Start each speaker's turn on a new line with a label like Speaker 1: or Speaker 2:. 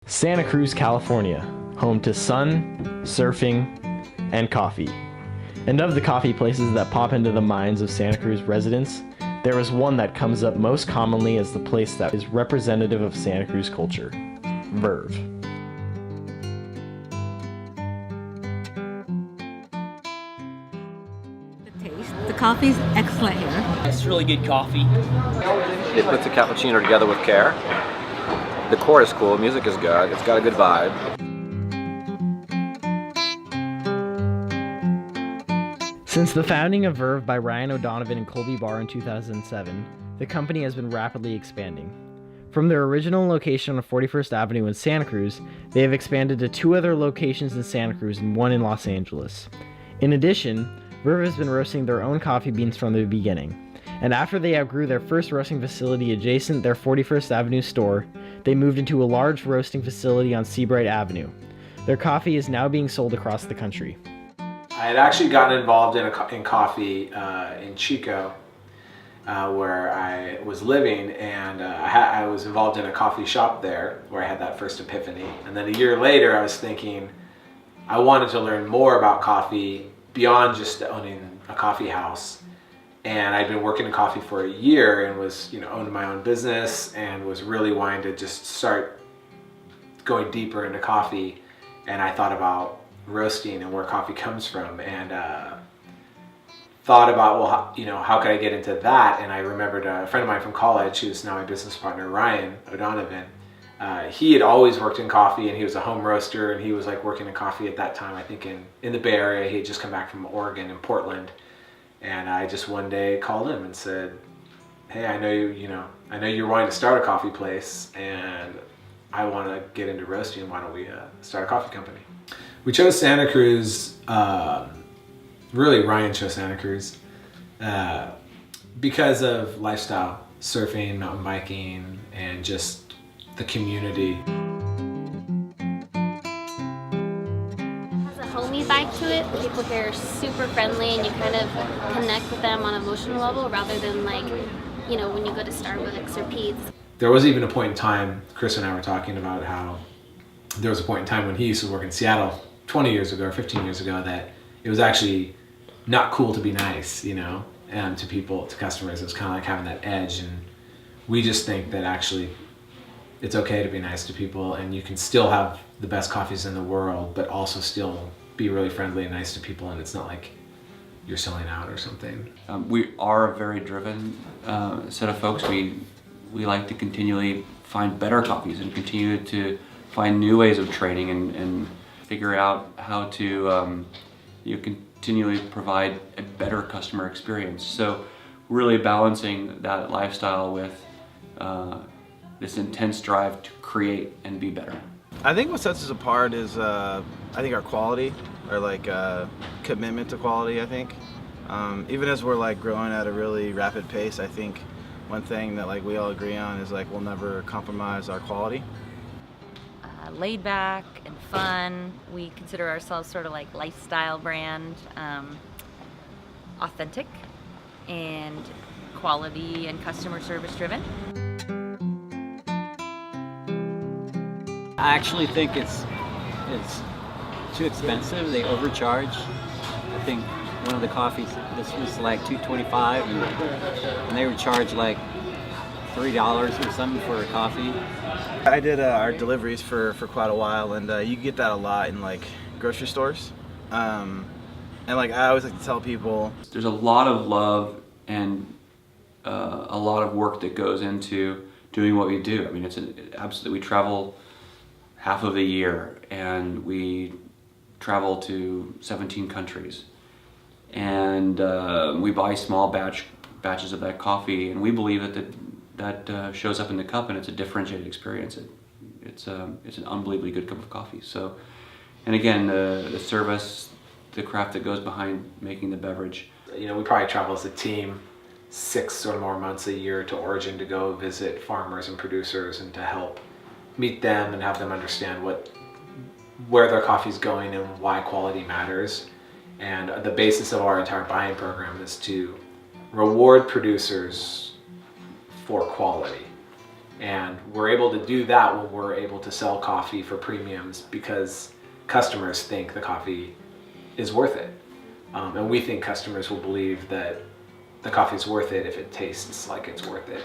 Speaker 1: Santa Cruz, California, home to sun, surfing, and coffee. And of the coffee places that pop into the minds of Santa Cruz residents, there is one that comes up most commonly as the place that is representative of Santa Cruz culture, Verve.
Speaker 2: The taste. The coffee's excellent here.
Speaker 3: It's really good coffee.
Speaker 4: It puts a cappuccino together with care. The core is cool, music is good, it's got a good vibe.
Speaker 1: Since the founding of Verve by Ryan O'Donovan and Colby Barr in 2007, the company has been rapidly expanding. From their original location on 41st Avenue in Santa Cruz, they have expanded to 2 other locations in Santa Cruz and 1 in Los Angeles. In addition, Verve has been roasting their own coffee beans from the beginning. And after they outgrew their first roasting facility adjacent their 41st Avenue store, they moved into a large roasting facility on Seabright Avenue. Their coffee is now being sold across the country.
Speaker 5: I had actually gotten involved in coffee in Chico, where I was living, and I was involved in a coffee shop there where I had that first epiphany. And then a year later I was thinking I wanted to learn more about coffee beyond just owning a coffee house. And I'd been working in coffee for a year and was, owned my own business and was really wanting to just start going deeper into coffee. And I thought about roasting and where coffee comes from, and thought about, well, how could I get into that? And I remembered a friend of mine from college, who's now my business partner, Ryan O'Donovan. He had always worked in coffee, and he was a home roaster, and he was like working in coffee at that time, I think in the Bay Area. He had just come back from Oregon and Portland. And I just one day called him and said, hey, I know you're wanting to start a coffee place, and I want to get into roasting. Why don't we start a coffee company? We chose Santa Cruz, really Ryan chose Santa Cruz, because of lifestyle, surfing, mountain biking, and just the community.
Speaker 6: Homey vibe to it. People here are super friendly, and you kind of connect with them on an emotional level rather than when you go to Starbucks or Pete's.
Speaker 5: There was even a point in time, Chris and I were talking about how there was a point in time when he used to work in Seattle 20 years ago or 15 years ago that it was actually not cool to be nice, and to people, to customers. It was kind of like having that edge, and we just think that actually it's okay to be nice to people, and you can still have the best coffees in the world, but also still be really friendly and nice to people, and it's not like you're selling out or something.
Speaker 7: We are a very driven set of folks. We like to continually find better coffees and continue to find new ways of training and figure out how to continually provide a better customer experience. So really balancing that lifestyle with this intense drive to create and be better.
Speaker 8: I think what sets us apart is I think our quality, our commitment to quality. I think even as we're growing at a really rapid pace, I think one thing that we all agree on is we'll never compromise our quality.
Speaker 9: Laid back and fun. We consider ourselves sort of lifestyle brand, authentic and quality and customer service driven.
Speaker 3: I actually think it's too expensive. They overcharge. I think one of the coffees, this was $2.25, and they would charge $3 or something for a coffee.
Speaker 8: I did our deliveries for quite a while, and you get that a lot in grocery stores. And I always like to tell people,
Speaker 7: there's a lot of love and a lot of work that goes into doing what we do. I mean, we travel half of the year, and we travel to 17 countries, and we buy small batches of that coffee, and we believe that shows up in the cup, and it's a differentiated experience. It's an unbelievably good cup of coffee. So, and again, the service, the craft that goes behind making the beverage.
Speaker 5: We probably travel as a team 6 or more months a year to Origin to go visit farmers and producers and to help meet them and have them understand where their coffee's going and why quality matters. And the basis of our entire buying program is to reward producers for quality And we're able to do that when we're able to sell coffee for premiums because customers think the coffee is worth it. And we think customers will believe that the coffee is worth it if it tastes like it's worth it.